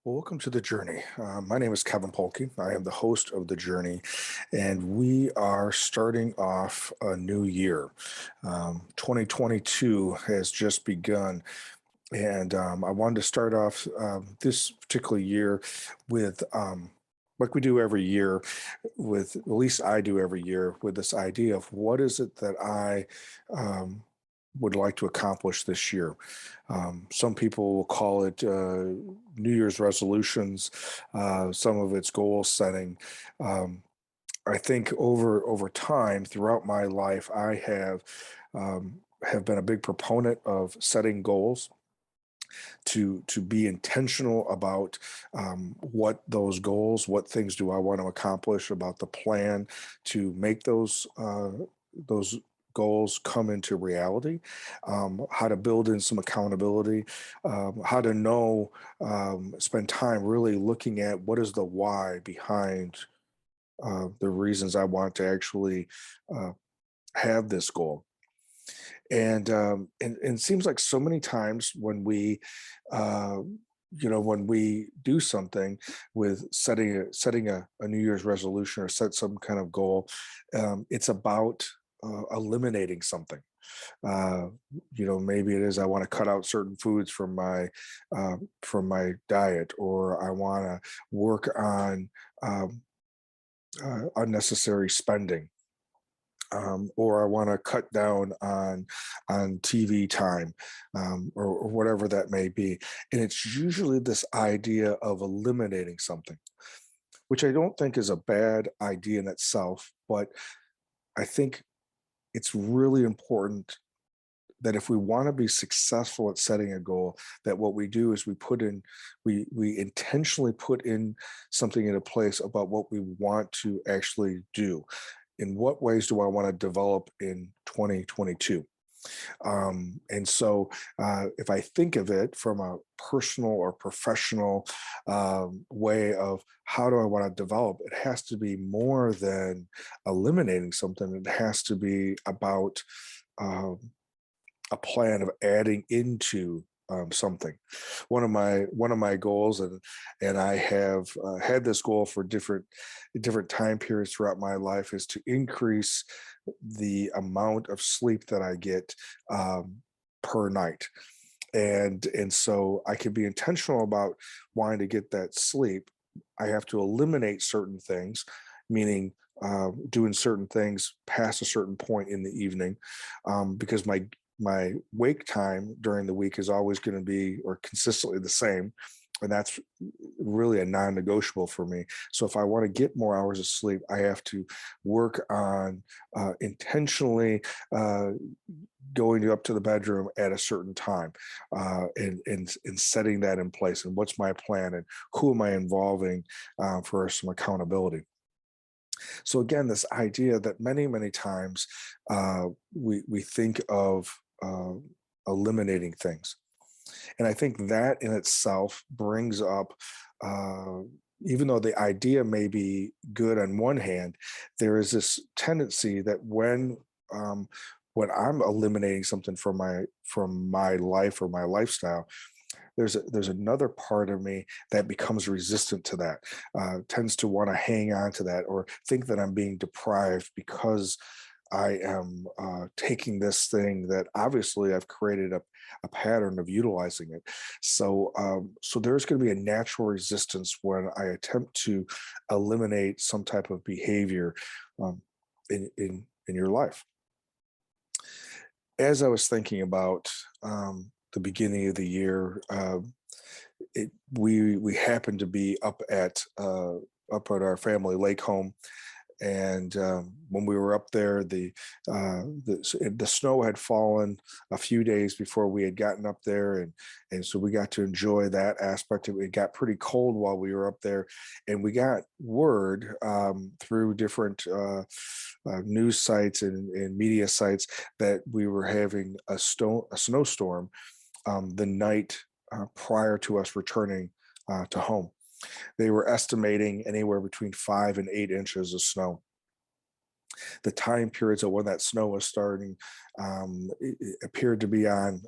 Well, welcome to the journey. My name is Kevin Polky. I am the host of the journey, and we are starting off a new year. 2022 has just begun, and I wanted to start off this particular year with. Like we do every year, with at least I do every year, with this idea of what is it that I um, would like to accomplish this year. Some people will call it New Year's resolutions. Some of it's goal setting. Um, I think over time throughout my life, I have been a big proponent of setting goals to be intentional about what those goals, what things do I want to accomplish, about the plan to make those goals come into reality, how to build in some accountability, how to know, spend time really looking at what is the why behind the reasons I want to actually uh, have this goal. And it seems like so many times uh, when we do something with setting a New Year's resolution or set some kind of goal, it's about eliminating something. Uh, Maybe it is I want to cut out certain foods from my diet, or I want to work on um, unnecessary spending, or I want to cut down on TV time, or whatever that may be. And it's usually this idea of eliminating something, which I don't think is a bad idea in itself, but I think it's really important that if we want to be successful at setting a goal, that what we do is we intentionally put in something into place about what we want to actually do. In what ways do I want to develop in 2022? If I think of it from a personal or professional way of how do I want to develop, it has to be more than eliminating something. It has to be about um, a plan of adding into something. One of my goals, and I have had this goal for different time periods throughout my life, is to increase the amount of sleep that I get per night. And so I can be intentional about wanting to get that sleep. I have to eliminate certain things, meaning doing certain things past a certain point in the evening, because my wake time during the week is always going to be or consistently the same, and that's really a non-negotiable for me. So if I want to get more hours of sleep, I have to work on intentionally going up to the bedroom at a certain time, and setting that in place, and what's my plan, and who am I involving for some accountability. So again, this idea that many times we think of eliminating things, and I think that in itself brings up. Even though the idea may be good on one hand, there is this tendency that um, when I'm eliminating something from my life or my lifestyle, there's another part of me that becomes resistant to that, tends to want to hang on to that, or think that I'm being deprived because I am taking this thing that obviously I've created a pattern of utilizing it. So there's going to be a natural resistance when I attempt to eliminate some type of behavior um, in your life. As I was thinking about the beginning of the year, we happened to be up at our family lake home, and when we were up there, the snow had fallen a few days before we had gotten up there, and so we got to enjoy that aspect of it. It got pretty cold while we were up there, and we got word through different news sites and media sites that we were having a snowstorm the night prior to us returning to home. They were estimating anywhere between 5 and 8 inches of snow. The time periods of when that snow was starting it appeared to be on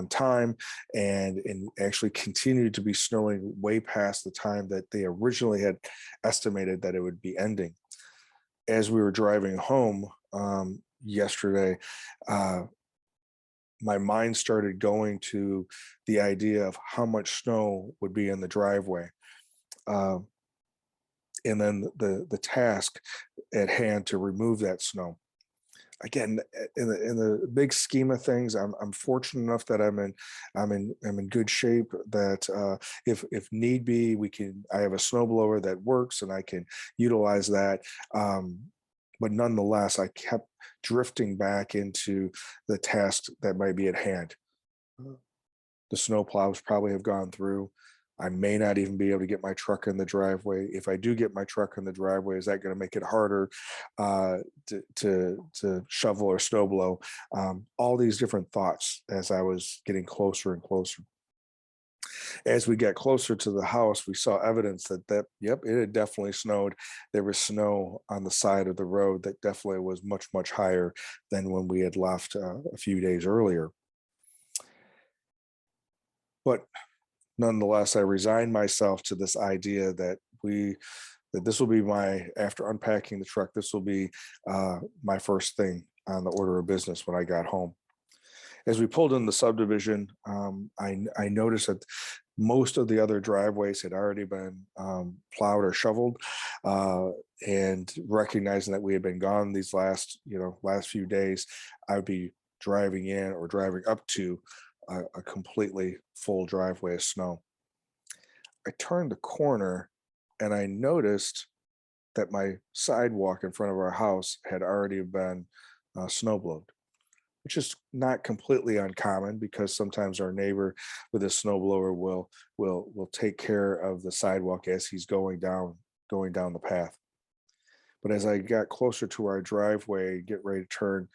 time, and actually continued to be snowing way past the time that they originally had estimated that it would be ending. As we were driving home yesterday, uh, my mind started going to the idea of how much snow would be in the driveway. Uh, and then the task at hand to remove that snow. Again, in the big scheme of things, I'm fortunate enough that I'm in good shape. That if need be, we can. I have a snowblower that works, and I can utilize that. But nonetheless, I kept drifting back into the task that might be at hand. The snow plows probably have gone through. I may not even be able to get my truck in the driveway. If I do get my truck in the driveway, is that going to make it harder to shovel or snow blow? All these different thoughts as I was getting closer and closer. As we got closer to the house, we saw evidence that yep, it had definitely snowed. There was snow on the side of the road that definitely was much higher than when we had left a few days earlier. But nonetheless, I resigned myself to this idea that this will be my after unpacking the truck. This will be my first thing on the order of business when I got home. As we pulled in the subdivision, I noticed that most of the other driveways had already been plowed or shoveled, uh, and recognizing that we had been gone these last few days, I would be driving in or driving up to a completely full driveway of snow. I turned the corner and I noticed that my sidewalk in front of our house had already been snowblowed, which is not completely uncommon because sometimes our neighbor with a snowblower will take care of the sidewalk as he's going down the path. But as I got closer to our driveway, get ready to turn,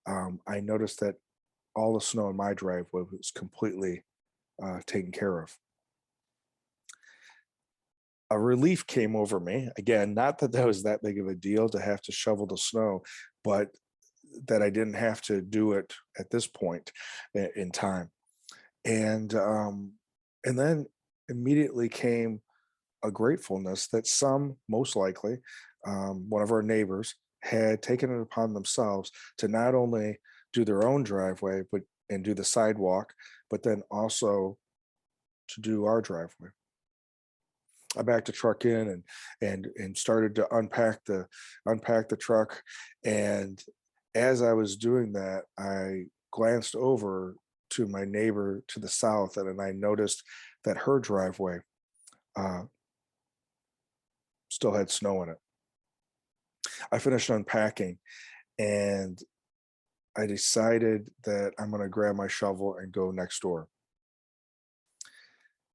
I noticed that all the snow in my driveway was completely taken care of. A relief came over me. Again, not that that was that big of a deal to have to shovel the snow, but that I didn't have to do it at this point in time. And and then immediately came a gratefulness that some, most likely, one of our neighbors had taken it upon themselves to not only do their own driveway, but and do the sidewalk, but then also to do our driveway. I backed the truck in and started to unpack the truck. And as I was doing that, I glanced over to my neighbor to the south, and I noticed that her driveway uh, still had snow in it. I finished unpacking, and I decided that I'm going to grab my shovel and go next door.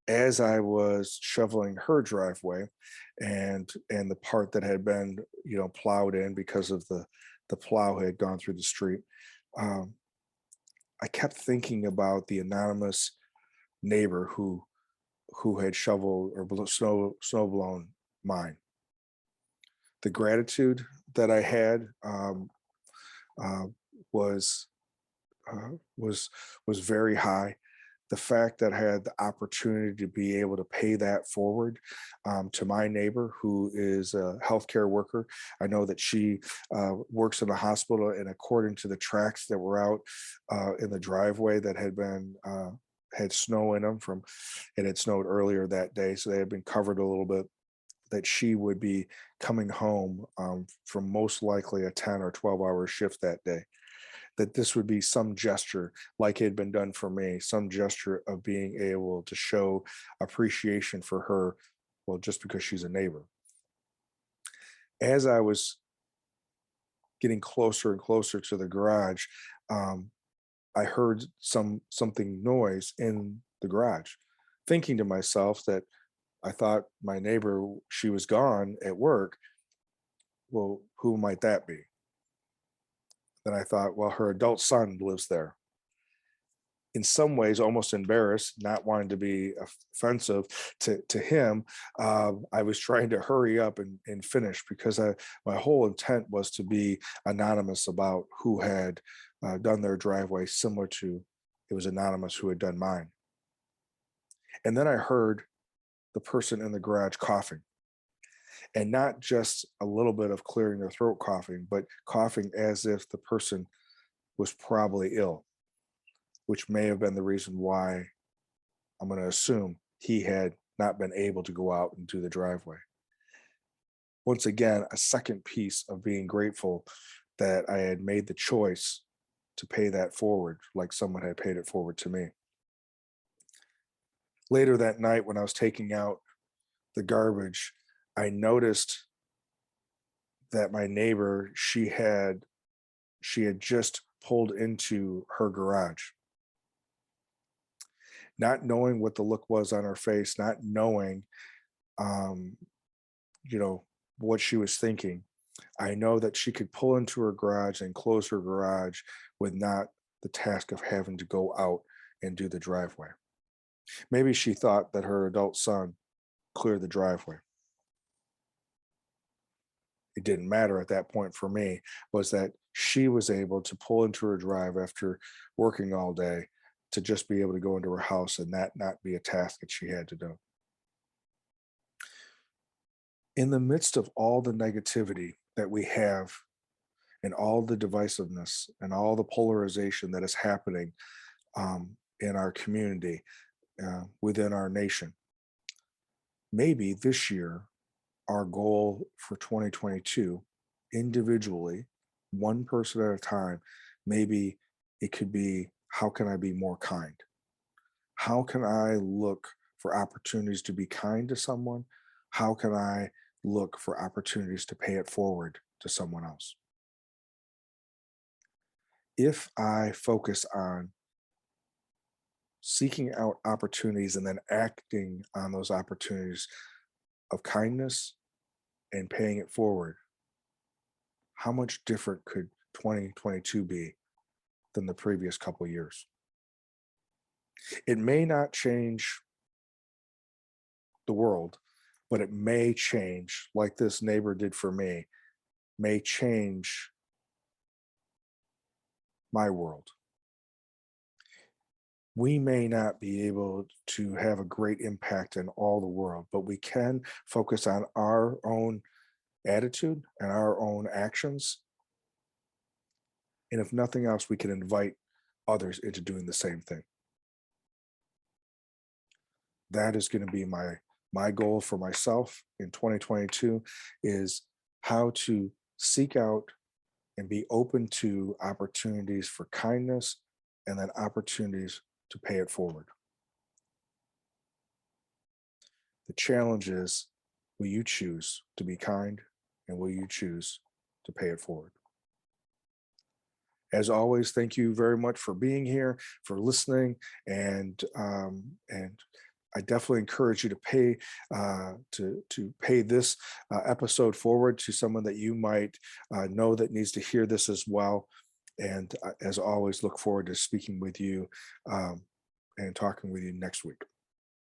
As I was shoveling her driveway, and the part that had been plowed in because of the plow had gone through the street, um, I kept thinking about the anonymous neighbor who had shoveled or snow blown mine. The gratitude that I had uh, was was very high. The fact that I had the opportunity to be able to pay that forward to my neighbor who is a healthcare worker. I know that she works in a hospital, and according to the tracks that were out in the driveway that had snow in them from it had snowed earlier that day, so they had been covered a little bit. That she would be coming home from most likely a 10 or 12-hour shift that day, that this would be some gesture like it had been done for me, some gesture of being able to show appreciation for her, well, just because she's a neighbor. As I was getting closer and closer to the garage, um, I heard something noise in the garage, thinking to myself that I thought my neighbor, she was gone at work. Well, who might that be? Then I thought, well, her adult son lives there. in some ways almost embarrassed, not wanting to be offensive to him. I was trying to hurry up and finish because my whole intent was to be anonymous about who had done their driveway, similar to it was anonymous who had done mine. And then I heard the person in the garage coughing, and not just a little bit of clearing their throat coughing, but coughing as if the person was probably ill, which may have been the reason why I'm going to assume he had not been able to go out and do the driveway. Once again, a second piece of being grateful that I had made the choice to pay that forward, like someone had paid it forward to me. Later that night, when I was taking out the garbage, I noticed that my neighbor, she had just pulled into her garage, not knowing what the look was on her face, not knowing, um, you know, what she was thinking. I know that she could pull into her garage and close her garage with not the task of having to go out and do the driveway. Maybe she thought that her adult son cleared the driveway. It didn't matter at that point for me, was that she was able to pull into her drive after working all day to just be able to go into her house and that not be a task that she had to do. In the midst of all the negativity that we have and all the divisiveness and all the polarization that is happening in our community, within our nation, maybe this year, our goal for 2022, individually, one person at a time, maybe it could be, how can I be more kind? How can I look for opportunities to be kind to someone? How can I look for opportunities to pay it forward to someone else? If I focus on seeking out opportunities and then acting on those opportunities of kindness and paying it forward, how much different could 2022 be than the previous couple years? It may not change the world, but it may change, like this neighbor did for me, may change my world. We may not be able to have a great impact in all the world, but we can focus on our own attitude and our own actions. And if nothing else, we can invite others into doing the same thing. That is going to be my goal for myself in 2022, is how to seek out and be open to opportunities for kindness and then opportunities to pay it forward. The challenge is, will you choose to be kind and will you choose to pay it forward? As always, thank you very much for being here, for listening, and I definitely encourage you to pay this episode forward to someone that you might know that needs to hear this as well. And as always, look forward to speaking with you and talking with you next week.